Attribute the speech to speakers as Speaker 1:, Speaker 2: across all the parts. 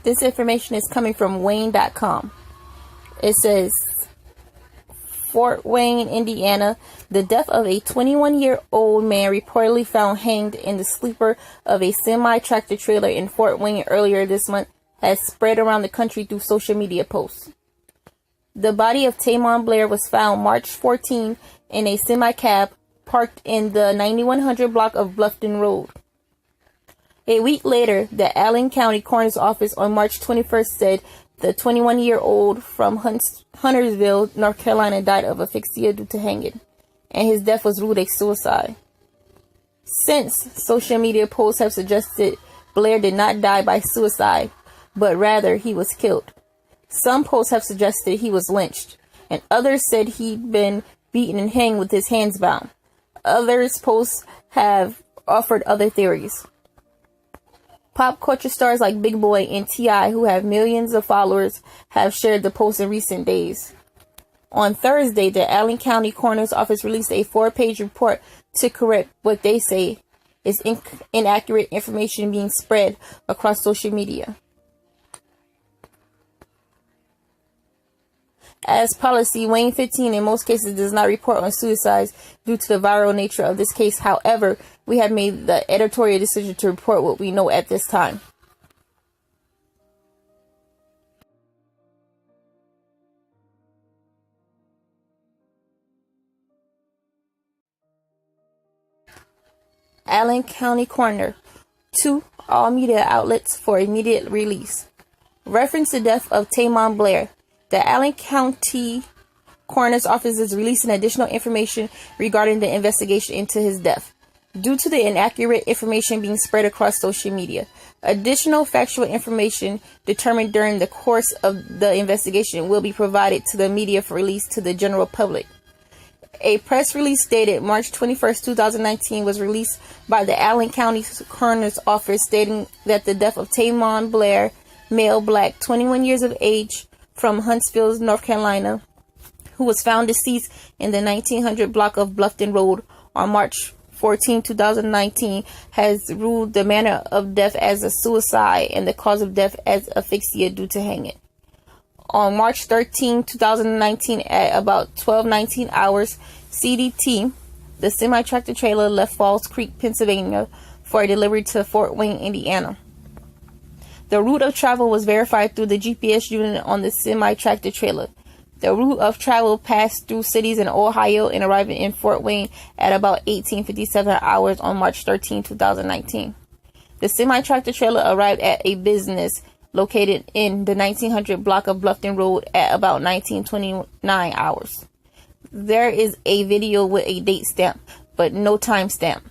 Speaker 1: This information is coming from Wayne.com. It says, Fort Wayne, Indiana, the death of a 21-year-old man reportedly found hanged in the sleeper of a semi-tractor trailer in Fort Wayne earlier this month has spread around the country through social media posts. The body of Taemon Blair was found March 14 in a semi-cab parked in the 9100 block of Bluffton Road. A week later, the Allen County Coroner's Office on March 21st said the 21-year-old from Huntersville, North Carolina, died of asphyxia due to hanging, and his death was ruled a suicide. Since social media posts have suggested Blair did not die by suicide, but rather he was killed. Some posts have suggested he was lynched, and others said he'd been beaten and hanged with his hands bound. Others posts have offered other theories. Pop culture stars like Big Boy and T.I., who have millions of followers, have shared the post in recent days. On Thursday, the Allen County Coroner's Office released a 4-page report to correct what they say is inaccurate information being spread across social media. As policy, Wayne 15 in most cases does not report on suicides due to the viral nature of this case. However, we have made the editorial decision to report what we know at this time. Allen County Coroner. 2 all media outlets for immediate release. Reference the death of Taemon Blair. The Allen County Coroner's Office is releasing additional information regarding the investigation into his death, due to the inaccurate information being spread across social media. Additional factual information determined during the course of the investigation will be provided to the media for release to the general public. A press release dated March 21st, 2019 was released by the Allen County Coroner's Office stating that the death of Taemon Blair, male, black, 21 years of age, from Huntsville, North Carolina, who was found deceased in the 1900 block of Bluffton Road on March 14, 2019, has ruled the manner of death as a suicide and the cause of death as asphyxia due to hanging. On March 13, 2019, at about 12:19 hours CDT, the semi-tractor trailer left Falls Creek, Pennsylvania, for a delivery to Fort Wayne, Indiana. The route of travel was verified through the GPS unit on the semi-tractor trailer. The route of travel passed through cities in Ohio and arrived in Fort Wayne at about 18:57 hours on March 13, 2019. The semi-tractor trailer arrived at a business located in the 1900 block of Bluffton Road at about 19:29 hours. There is a video with a date stamp, but no time stamp,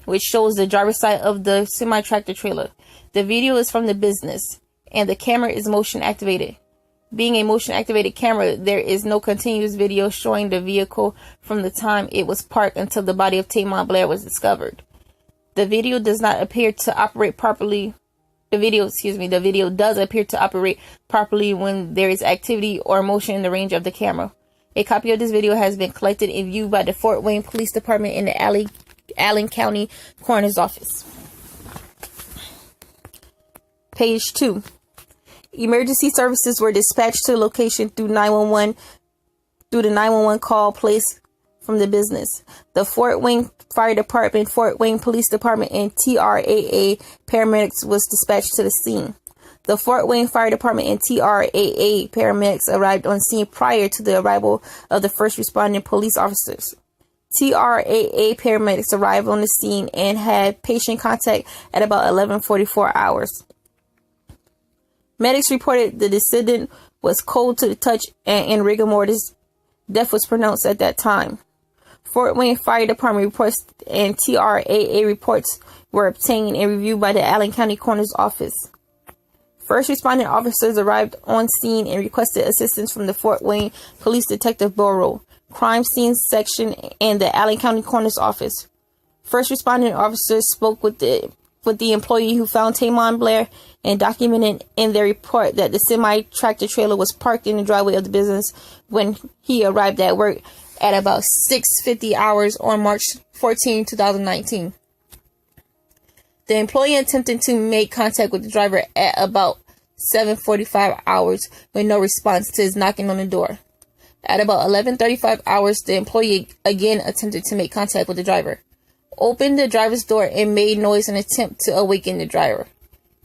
Speaker 1: which shows the driver's side of the semi-tractor trailer. The video is from the business, and the camera is motion activated. Being a motion activated camera, there is no continuous video showing the vehicle from the time it was parked until the body of Taemon Blair was discovered. The video does not appear to operate properly. The video does appear to operate properly when there is activity or motion in the range of the camera. A copy of this video has been collected and viewed by the Fort Wayne Police Department in the Allen County Coroner's Office. Page 2. Emergency services were dispatched to the location through the 911 call placed from the business. The Fort Wayne Fire Department, Fort Wayne Police Department, and TRAA paramedics was dispatched to the scene. The Fort Wayne Fire Department and TRAA paramedics arrived on scene prior to the arrival of the first responding police officers. TRAA paramedics arrived on the scene and had patient contact at about 11:44 hours. Medics reported the decedent was cold to the touch and in rigor mortis. Death was pronounced at that time. Fort Wayne Fire Department reports and TRAA reports were obtained and reviewed by the Allen County Coroner's Office. First responding officers arrived on scene and requested assistance from the Fort Wayne Police Detective Bureau, Crime Scene Section, and the Allen County Coroner's Office. First responding officers spoke with the employee who found Taemon Blair and documented in their report that the semi-tractor trailer was parked in the driveway of the business when he arrived at work at about 6:50 hours on March 14, 2019. The employee attempted to make contact with the driver at about 7:45 hours with no response to his knocking on the door. At about 11:35 hours, the employee again attempted to make contact with the driver, opened the driver's door, and made noise in an attempt to awaken the driver.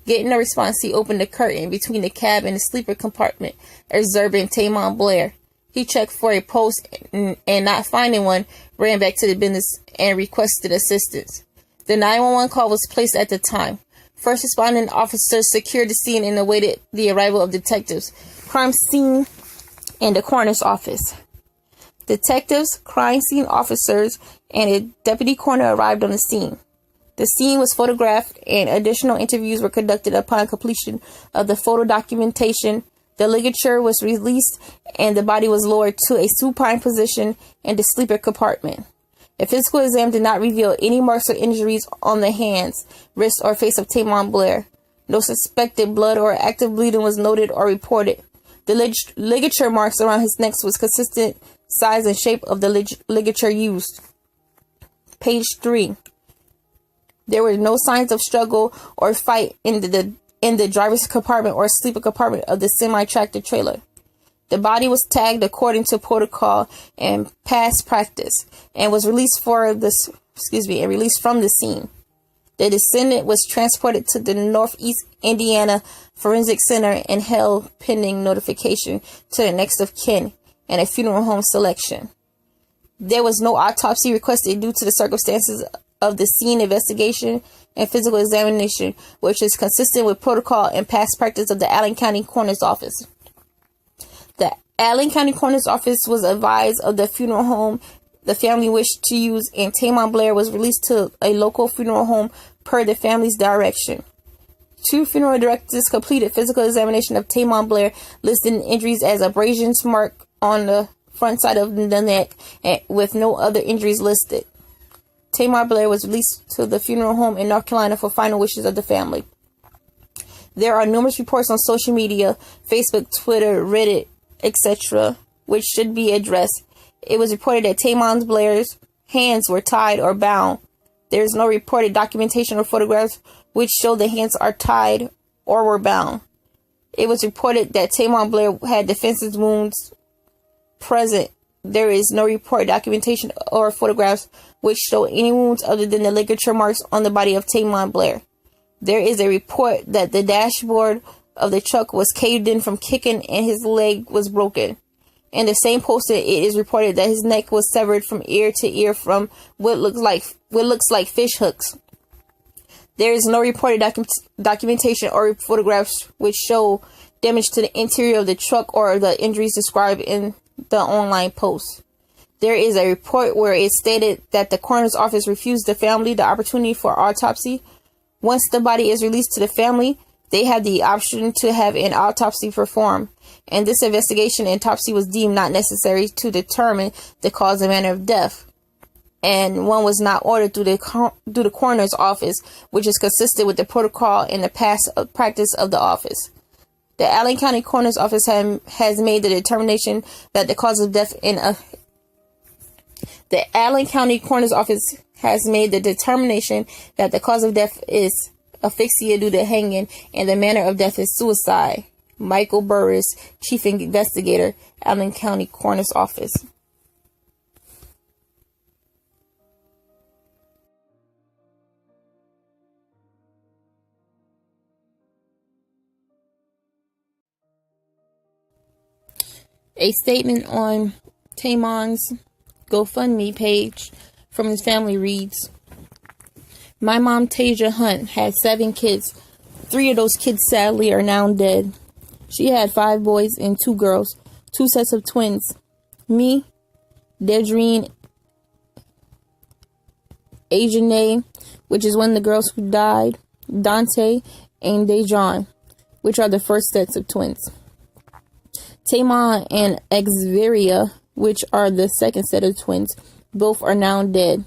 Speaker 1: Getting a response, he opened the curtain between the cab and the sleeper compartment, observing Taemon Blair. He checked for a pulse and not finding one, ran back to the business and requested assistance. The 911 call was placed at the time. First responding officers secured the scene and awaited the arrival of detectives, crime scene, and the coroner's office. Detectives, crime scene officers, and a deputy coroner arrived on the scene. The scene was photographed and additional interviews were conducted upon completion of the photo documentation. The ligature was released and the body was lowered to a supine position in the sleeper compartment. A physical exam did not reveal any marks or injuries on the hands, wrists, or face of Taemon Blair. No suspected blood or active bleeding was noted or reported. The ligature marks around his neck was consistent size and shape of the ligature used. Page 3. There were no signs of struggle or fight in the driver's compartment or sleeper compartment of the semi-tractor trailer. The body was tagged according to protocol and past practice and was released from the scene. The descendant was transported to the Northeast Indiana Forensic Center and held pending notification to the next of kin and a funeral home selection. There was no autopsy requested due to the circumstances of the scene investigation and physical examination, which is consistent with protocol and past practice of the Allen County Coroner's Office. The Allen County Coroner's Office was advised of the funeral home the family wished to use, and Taemon Blair was released to a local funeral home per the family's direction. 2 funeral directors completed physical examination of Taemon Blair, listing injuries as abrasions mark on the front side of the neck, and with no other injuries listed. Taemon Blair was released to the funeral home in North Carolina for final wishes of the family. There are numerous reports on social media, Facebook, Twitter, Reddit, etc., which should be addressed. It was reported that Taemon Blair's hands were tied or bound. There is no reported documentation or photographs which show the hands are tied or were bound. It was reported that Taemon Blair had defensive wounds present. There is no reported documentation or photographs which show any wounds other than the ligature marks on the body of Taemon Blair. There is a report that the dashboard of the truck was caved in from kicking and his leg was broken. In the same posting, it is reported that his neck was severed from ear to ear from what looks like fish hooks. There is no reported documentation or photographs which show damage to the interior of the truck or the injuries described in the online post. There is a report where it stated that the coroner's office refused the family the opportunity for autopsy. Once the body is released to the family, they have the option to have an autopsy performed, and this investigation and autopsy was deemed not necessary to determine the cause and manner of death, and one was not ordered through the coroner's office, which is consistent with the protocol and the past practice of the office. The Allen County Coroner's Office has made the determination that the cause of death The Allen County Coroner's Office has made the determination that the cause of death is asphyxia due to hanging and the manner of death is suicide. Michael Burris, Chief Investigator, Allen County Coroner's Office. A statement on Taemon's GoFundMe page from his family reads, "My mom, Tasia Hunt, had 7 kids. 3 of those kids sadly are now dead. She had 5 boys and 2 girls, 2 sets of twins. Me, Dedrine, Ajane, which is one of the girls who died, Dante, and Dejan, which are the first sets of twins. Taemon and Xveria, which are the second set of twins, both are now dead.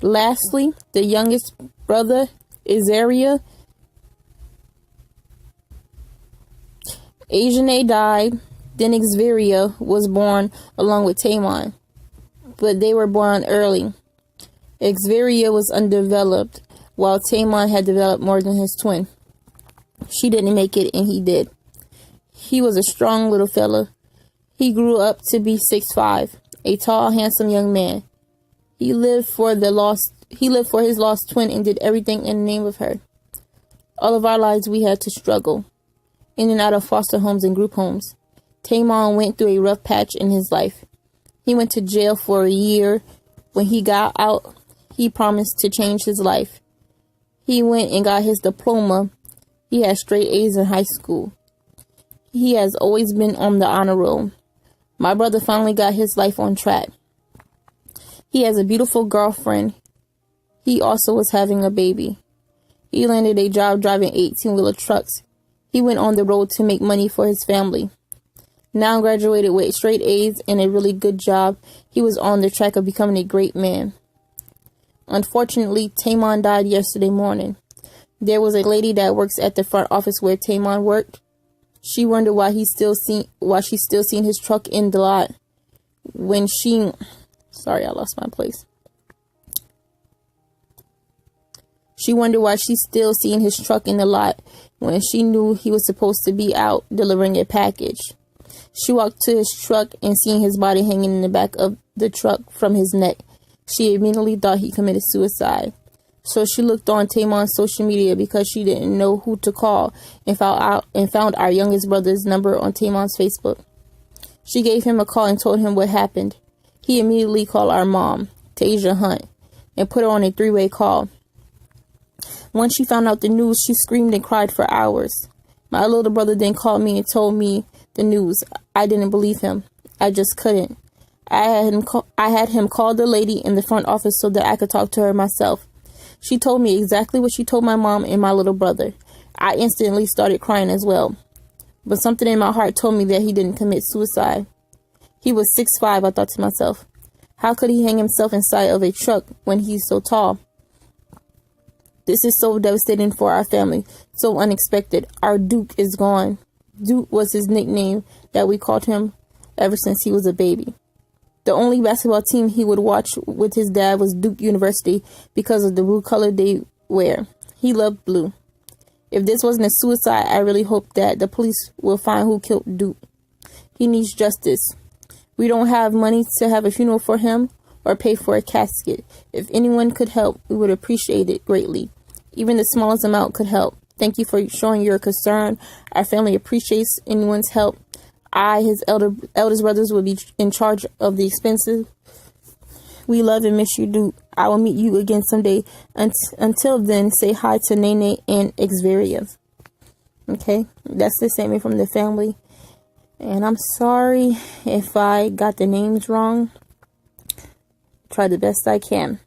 Speaker 1: Lastly, the youngest brother, Izaria, Ajane died, then Xveria was born along with Taemon, but they were born early. Xveria was undeveloped, while Taemon had developed more than his twin. She didn't make it, and he did. He was a strong little fella. He grew up to be 6'5", a tall, handsome young man. He lived for his lost twin and did everything in the name of her. All of our lives we had to struggle, in and out of foster homes and group homes. Taemon went through a rough patch in his life. He went to jail for a year. When he got out, he promised to change his life. He went and got his diploma. He had straight A's in high school. He has always been on the honor roll. My brother finally got his life on track. He has a beautiful girlfriend. He also was having a baby. He landed a job driving 18-wheeler trucks. He went on the road to make money for his family. Now graduated with straight A's and a really good job, he was on the track of becoming a great man. Unfortunately, Taemon died yesterday morning. There was a lady that works at the front office where Taemon worked. She wondered why she's still seeing his truck in the lot. She wondered why she's still seeing his truck in the lot when she knew he was supposed to be out delivering a package. She walked to his truck and seeing his body hanging in the back of the truck from his neck. She immediately thought he committed suicide. So she looked on Taemon's social media because she didn't know who to call and found our youngest brother's number on Taemon's Facebook. She gave him a call and told him what happened. He immediately called our mom, Tasia Hunt, and put her on a 3-way call. Once she found out the news, she screamed and cried for hours. My little brother then called me and told me the news. I didn't believe him. I just couldn't. I had him call the lady in the front office so that I could talk to her myself. She told me exactly what she told my mom and my little brother. I instantly started crying as well. But something in my heart told me that he didn't commit suicide. He was 6'5", I thought to myself. How could he hang himself inside of a truck when he's so tall? This is so devastating for our family, so unexpected. Our Duke is gone. Duke was his nickname that we called him ever since he was a baby. The only basketball team he would watch with his dad was Duke University because of the blue color they wear. He loved blue. If this wasn't a suicide, I really hope that the police will find who killed Duke. He needs justice. We don't have money to have a funeral for him or pay for a casket. If anyone could help, we would appreciate it greatly. Even the smallest amount could help. Thank you for showing your concern. Our family appreciates anyone's help. His eldest brothers, will be in charge of the expenses. We love and miss you, Duke. I will meet you again someday. Until then, say hi to Nene and Xveria. Okay, that's the statement from the family. And I'm sorry if I got the names wrong. Try the best I can.